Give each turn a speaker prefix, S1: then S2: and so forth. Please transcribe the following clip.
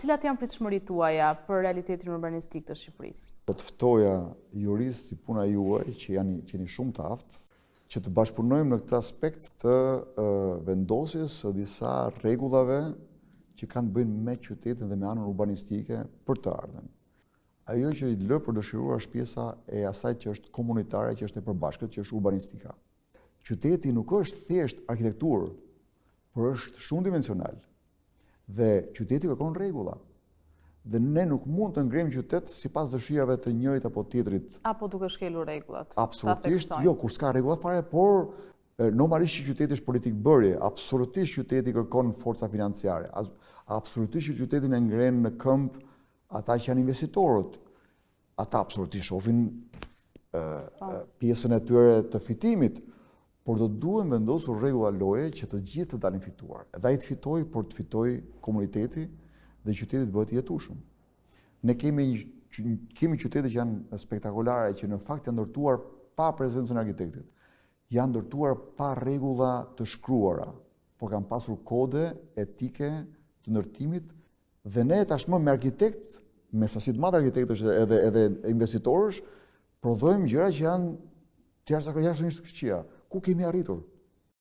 S1: cilat janë pritshmëritë tuaja për realitetin urbanistik të Shqipërisë?
S2: Do të ftoja juristë si puna juaj, që jeni shumë të aftë, që të bashkëpunojmë në këtë aspekt të vendosjes së disa rregullave që kanë të bëjnë me qytetin dhe me anën urbanistike për të ardhmen. Ajo që i lë për dëshiruar është pjesa e asaj që është komunitare, që është e përbashkët, që është urbanistika. Qyteti nuk është thjesht arkitekturë, por është shumë dimensional. Dhe qyteti kërkon rregulla. Dhe ne nuk mund të ngrejmë qytet sipas dëshirave të njërit apo tjetrit.
S1: Apo duke shkelur rregullat.
S2: Absolutisht, jo, kur s'ka rregulla fare, por normalisht që qyteti është politik bërje, absolutisht qyteti kërkon forca financiare, absolutisht që qytetin e ngren në këmbë ata që janë investitorët, ata absolutisht shohin pjesën e tyre të fitimit, por do duhen vendosur rregulla loje që të gjithë të dalin fituar. Edhe ai të fitojë, por të fitojë komuniteti dhe qyteti të bëhet i jetueshëm. Ne kemi qytete që janë spektakolare, që në fakt janë ndërtuar pa prezencën e arkitektit. Janë ndërtuar pa rregulla të shkruara, por kanë pasur kode etike të ndërtimit dhe ne tashmë me arkitekt, me sasi të madhe arkitektësh edhe investitorësh, prodhojmë gjëra që janë jashtëzakonisht të këqija. Ku kemi arritur?